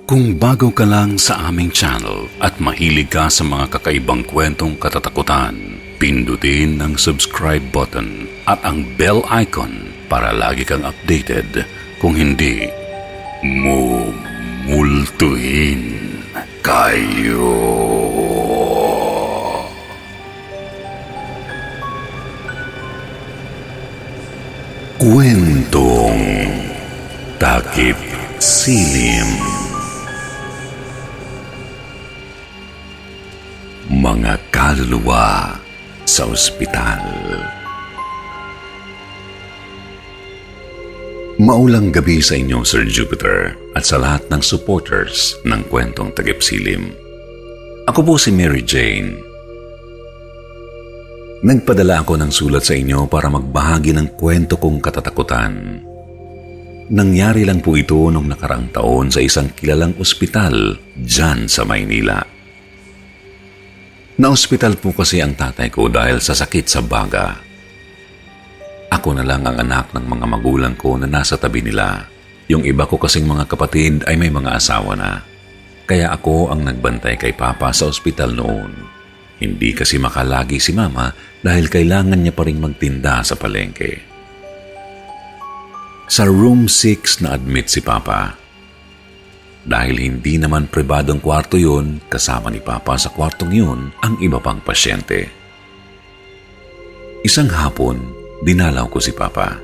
Kung bago ka lang sa aming channel at mahilig ka sa mga kakaibang kwentong katatakutan, pindutin ang subscribe button at ang bell icon para lagi kang updated. Kung hindi, mumultuhin kayo. Kwentong Takip Silim. Mga kaluluwa sa ospital. Maulang gabi sa inyo, Sir Jupiter, at sa lahat ng supporters ng Kwentong Takip Silim. Ako po si Mary Jane. Nagpadala ako ng sulat sa inyo para magbahagi ng kwento kong katatakutan. Nangyari lang po ito noong nakaraang taon sa isang kilalang ospital dyan sa Maynila. Na-ospital po kasi ang tatay ko dahil sa sakit sa baga. Ako na lang ang anak ng mga magulang ko na nasa tabi nila. Yung iba ko kasing mga kapatid ay may mga asawa na. Kaya ako ang nagbantay kay Papa sa ospital noon. Hindi kasi makalagi si Mama dahil kailangan niya pa rin magtinda sa palengke. Sa room 6 na admit si Papa. Dahil hindi naman pribadong kwarto yun, kasama ni Papa sa kwartong yun ang iba pang pasyente. Isang hapon, dinalaw ko si Papa.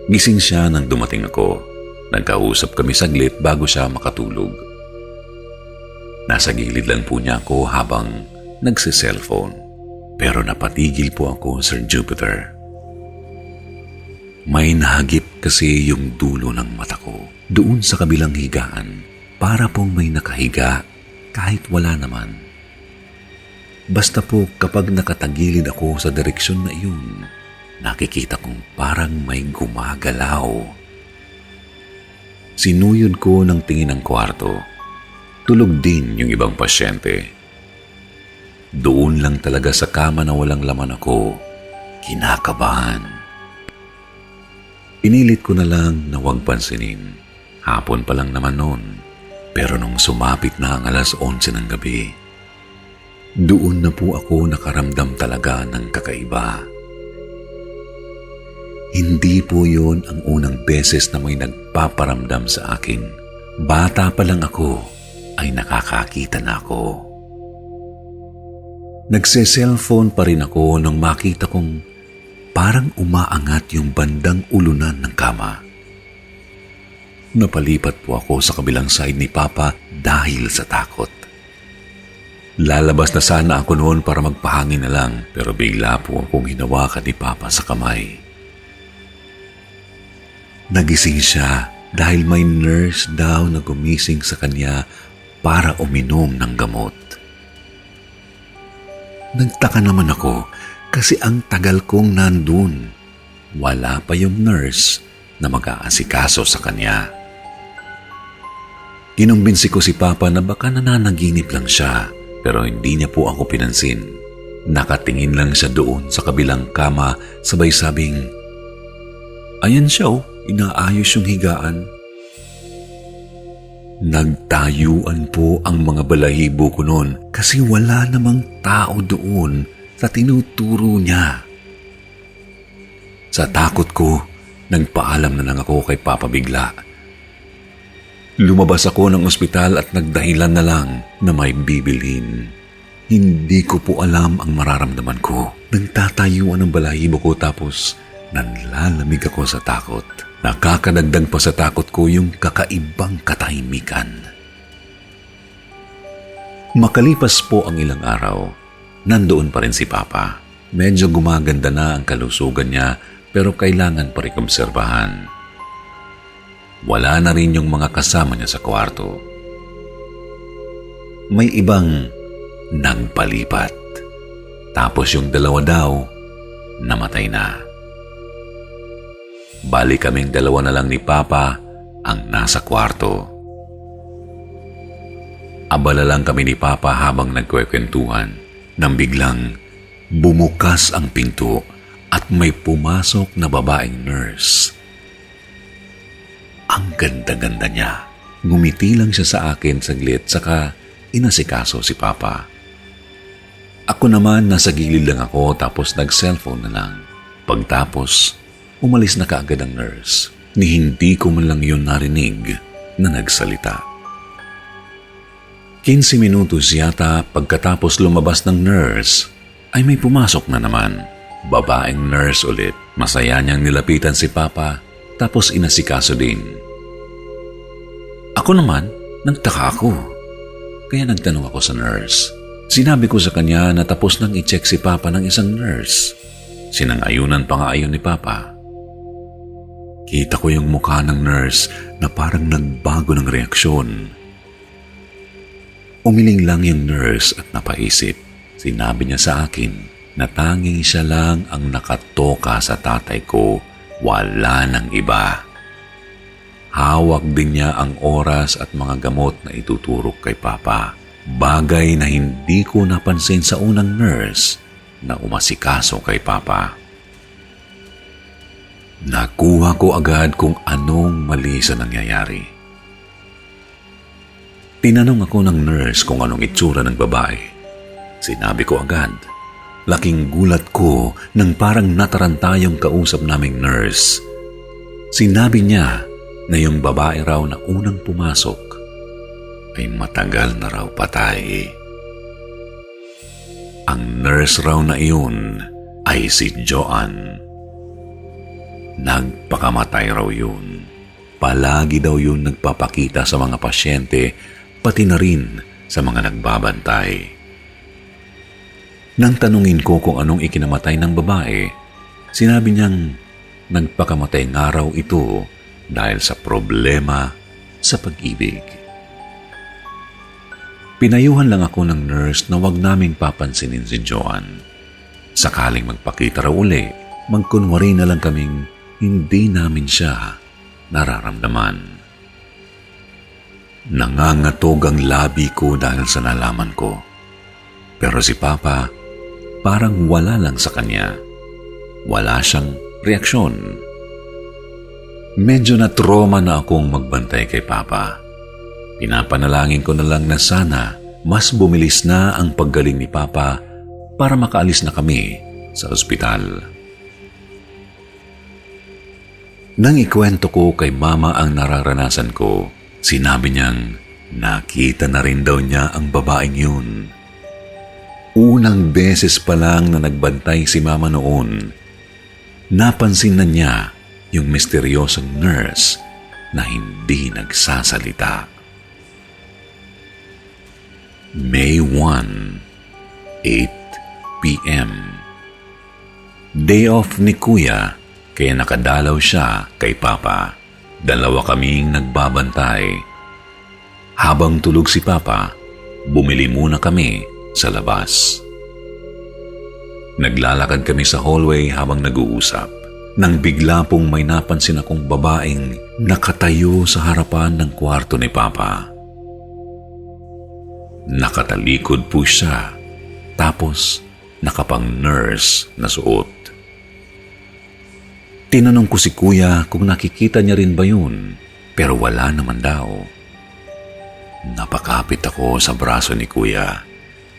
Gising siya nang dumating ako. Nagkausap kami saglit bago siya makatulog. Nasa gilid lang po niya ako habang nagsiselfone. Pero napatigil po ako, Sir Jupiter. May nahagip kasi yung dulo ng mata ko. Doon sa kabilang higaan, para pong may nakahiga kahit wala naman. Basta po kapag nakatagilid ako sa direksyon na iyon, nakikita kong parang may gumagalaw. Sinuyod ko ng tingin ang kwarto. Tulog din yung ibang pasyente. Doon lang talaga sa kama na walang laman ako, kinakabahan. Pinilit ko na lang na huwag pansinin. Hapon pa lang naman noon, pero nung sumapit na ang alas 11 ng gabi, doon na po ako nakaramdam talaga ng kakaiba. Hindi po yun ang unang beses na may nagpaparamdam sa akin. Bata pa lang ako ay nakakakita na ako. Nagse-cellphone pa rin ako nung makita kong parang umaangat yung bandang ulunan ng kama. Napalipat po ako sa kabilang side ni Papa dahil sa takot. Lalabas na sana ako noon para magpahangin na lang, pero bigla po akong hinawakan ni Papa sa kamay. Nagising siya dahil may nurse daw na gumising sa kanya para uminom ng gamot. Nagtaka naman ako kasi ang tagal kong nandun. Wala pa yung nurse na mag-aasikaso sa kanya. Kinumbinsi ko si Papa na baka nananaginip lang siya, pero hindi niya po ako pinansin. Nakatingin lang siya doon sa kabilang kama, sabay sabing, "Ayan siya inaayos yung higaan." Nagtayuan po ang mga balahibo ko noon kasi wala namang tao doon sa tinuturo niya. Sa takot ko, nagpaalam na lang ako kay Papa bigla. Lumabas ako ng ospital at nagdahilan na lang na may bibilhin. Hindi ko po alam ang mararamdaman ko. Nagtatayuan ang balahibo ko tapos nanlalamig ako sa takot. Nakakadagdag pa sa takot ko yung kakaibang katahimikan. Makalipas po ang ilang araw, nandoon pa rin si Papa. Medyo gumaganda na ang kalusugan niya pero kailangan pa rin obserbahan. Wala na rin yung mga kasama niya sa kwarto. May ibang nagpalipat. Tapos yung dalawa daw, namatay na. Bali kaming dalawa na lang ni Papa ang nasa kwarto. Abala lang kami ni Papa habang nagkwekwentuhan nang biglang bumukas ang pinto at may pumasok na babaeng nurse. Ang ganda-ganda niya. Ngumiti lang siya sa akin saglit saka inasikaso si Papa. Ako naman nasa gilid lang ako tapos nag-cellphone na lang. Pagtapos, umalis na kaagad ang nurse. Ni hindi ko man lang yun narinig na nagsalita. 15 minutos yata pagkatapos lumabas ng nurse ay may pumasok na naman. Babaeng nurse ulit. Masaya niyang nilapitan si Papa tapos inasikaso din. Ako naman, nagtaka ako. Kaya nagtanong ako sa nurse. Sinabi ko sa kanya na tapos nang i-check si Papa ng isang nurse. Sinang-ayunan pa nga ayon ni Papa. Kita ko yung mukha ng nurse na parang nagbago ng reaksyon. Umiling lang yung nurse at napaisip. Sinabi niya sa akin na tanging siya lang ang nakatoka sa tatay ko, wala nang iba. Hawak din niya ang oras at mga gamot na ituturok kay Papa. Bagay na hindi ko napansin sa unang nurse na umasikaso kay Papa. Nakuha ko agad kung anong mali sa nangyayari. Tinanong ako ng nurse kung anong itsura ng babae. Sinabi ko agad. Laking gulat ko nang parang nataranta yung kausap naming nurse. Sinabi niya na yung babae raw na unang pumasok ay matagal na raw patay. Ang nurse raw na iyon ay si Joanne. Nagpakamatay raw yun. Palagi daw yun nagpapakita sa mga pasyente, pati na rin sa mga nagbabantay. Nang tanungin ko kung anong ikinamatay ng babae, sinabi niyang nagpakamatay nga raw ito dahil sa problema sa pag-ibig. Pinayuhan lang ako ng nurse na wag naming papansinin si Joanne. Sakaling magpakita raw uli, magkunwari na lang kaming hindi namin siya nararamdaman. Nangangatog ang labi ko dahil sa nalaman ko. Pero si Papa, parang wala lang sa kanya. Wala siyang reaksyon. Medyo na-trauma na akong magbantay kay Papa. Pinapanalangin ko na lang na sana mas bumilis na ang paggaling ni Papa para makaalis na kami sa ospital. Nang ikwento ko kay Mama ang nararanasan ko, sinabi niyang nakita na rin daw niya ang babaeng yun. Unang beses pa lang na nagbantay si Mama noon, napansin na niya yung misteryosong nurse na hindi nagsasalita. May 1, 8 p.m. Day off ni Kuya, kaya nakadalaw siya kay Papa. Dalawa kaming nagbabantay. Habang tulog si Papa, bumili muna kami sa labas. Naglalakad kami sa hallway habang nag-uusap. Nang bigla pong may napansin akong babaeng nakatayo sa harapan ng kwarto ni Papa. Nakatalikod po siya, tapos nakapang-nurse na suot. Tinanong ko si Kuya kung nakikita niya rin ba yun, pero wala naman daw. Napakapit ako sa braso ni Kuya.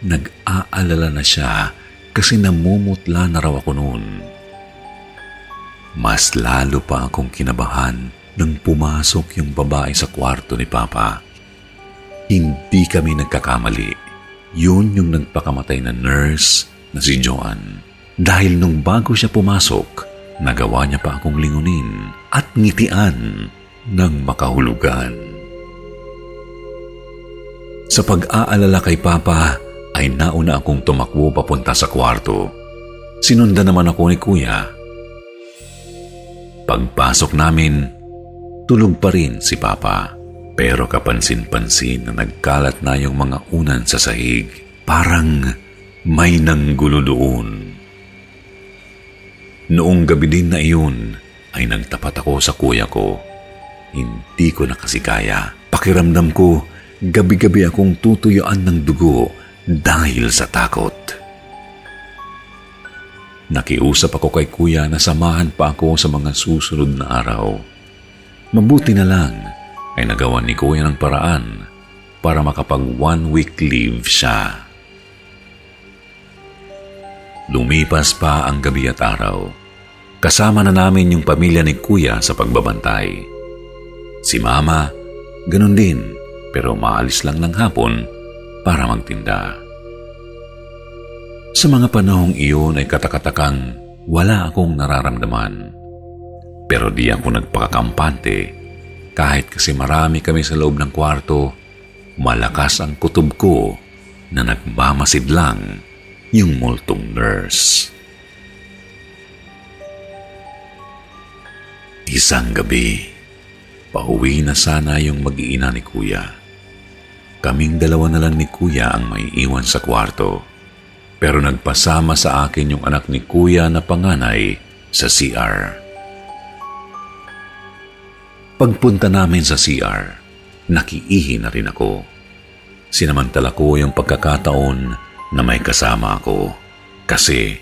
Nag-aalala na siya kasi namumutla na raw ako noon. Mas lalo pa akong kinabahan nang pumasok yung babae sa kwarto ni Papa. Hindi kami nagkakamali. Yun yung nagpakamatay na nurse na si Joanne. Dahil nung bago siya pumasok, nagawa niya pa akong lingunin at ngitian ng makahulugan. Sa pag-aalala kay Papa, ay nauna akong tumakbo papunta sa kwarto. Sinundan naman ako ni Kuya. Pagpasok namin, tulog pa rin si Papa. Pero kapansin-pansin na nagkalat na yung mga unan sa sahig. Parang may nanggulo doon. Noong gabi din na iyon, ay nagtapat ako sa Kuya ko. Hindi ko na kasi kaya. Pakiramdam ko, gabi-gabi akong tutuyuan ng dugo dahil sa takot. Nakiusap ako kay Kuya na samahan pa ako sa mga susunod na araw. Mabuti na lang ay nagawan ni Kuya ng paraan para makapag 1 week leave siya. Lumipas pa ang gabi at araw. Kasama na namin yung pamilya ni Kuya sa pagbabantay. Si Mama, ganun din, pero maalis lang ng hapon para magtinda. Sa mga panahong iyon ay katakatakang wala akong nararamdaman. Pero di ako nagpakakampante. Kahit kasi marami kami sa loob ng kwarto, malakas ang kutob ko na nagmamasid lang yung multong nurse. Isang gabi, pauwi na sana yung mag-iina ni Kuya. Kaming dalawa na lang ni Kuya ang may iwan sa kwarto. Pero nagpasama sa akin yung anak ni Kuya na panganay sa CR. Pagpunta namin sa CR, nakiihi na rin ako. Sinamantala ko yung pagkakataon na may kasama ako. Kasi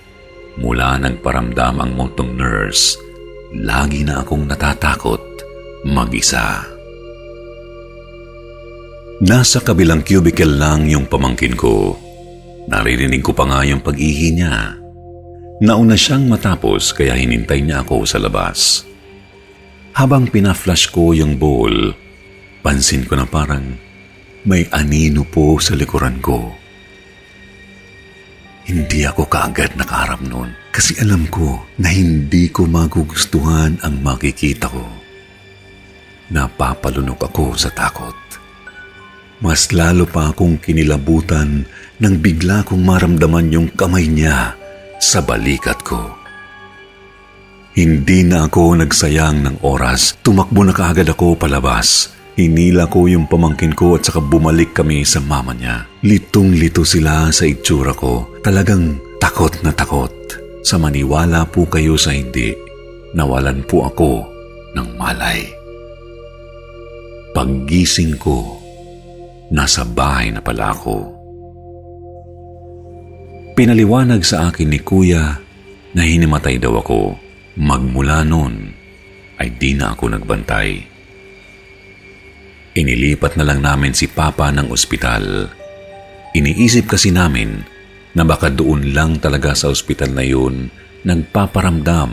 mula nagparamdam ang multong nurse, lagi na akong natatakot mag-isa. Nasa kabilang cubicle lang yung pamangkin ko. Naririnig ko pa nga yung pag-ihi niya. Nauna siyang matapos kaya hinintay niya ako sa labas. Habang pina-flush ko yung bowl, pansin ko na parang may anino po sa likuran ko. Hindi ako kaagad nakaharap noon kasi alam ko na hindi ko magugustuhan ang makikita ko. Napapalunok ako sa takot. Mas lalo pa akong kinilabutan nang bigla kong maramdaman yung kamay niya sa balikat ko. Hindi na ako nagsayang ng oras. Tumakbo na kaagad ako palabas. Hinila ko yung pamangkin ko at saka bumalik kami sa mama niya. Litong-lito sila sa itsura ko. Talagang takot na takot. Sa maniwala po kayo sa hindi, nawalan po ako ng malay. Paggising ko, nasa bahay na pala ako. Pinaliwanag sa akin ni Kuya na hinimatay daw ako. Magmula noon ay di na ako nagbantay. Inilipat na lang namin si Papa ng ospital. Iniisip kasi namin na baka doon lang talaga sa ospital na yun nagpaparamdam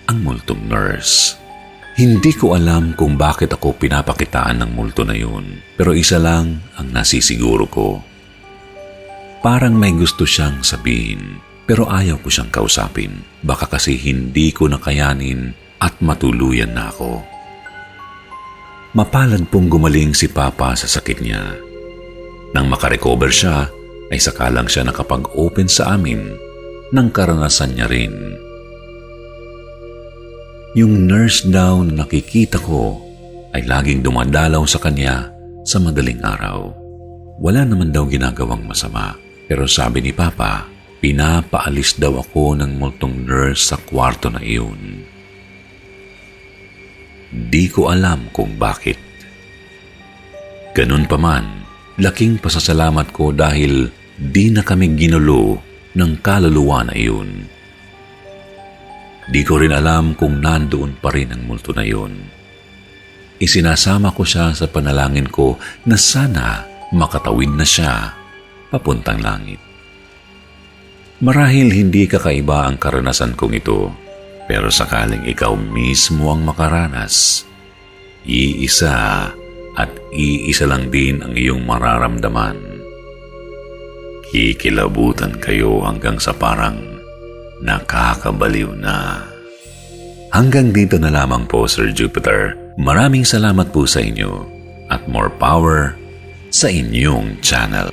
ang multong nurse. Hindi ko alam kung bakit ako pinapakitaan ng multo na yun, pero isa lang ang nasisiguro ko. Parang may gusto siyang sabihin, pero ayaw ko siyang kausapin. Baka kasi hindi ko nakayanin at matuluyan na ako. Mapalad pong gumaling si Papa sa sakit niya. Nang makarecover siya, ay saka lang siya nakapag-open sa amin ng karanasan niya rin. Yung nurse daw na nakikita ko ay laging dumadalaw sa kanya sa madaling araw. Wala naman daw ginagawang masama, pero sabi ni Papa, pinapaalis daw ako ng multong nurse sa kwarto na iyon. Di ko alam kung bakit. Ganun pa man, laking pasasalamat ko dahil di na kami ginulo ng kaluluwa na iyon. Di ko rin alam kung nandoon pa rin ang multo na iyon. Isinasama ko siya sa panalangin ko na sana makatawid na siya papuntang langit. Marahil hindi kakaiba ang karanasan kong ito, pero sakaling ikaw mismo ang makaranas, iisa at iisa lang din ang iyong mararamdaman. Kikilabutan kayo hanggang sa parang nakakabaliw na. Hanggang dito na lamang po, Sir Jupiter. Maraming salamat po sa inyo at more power sa inyong channel.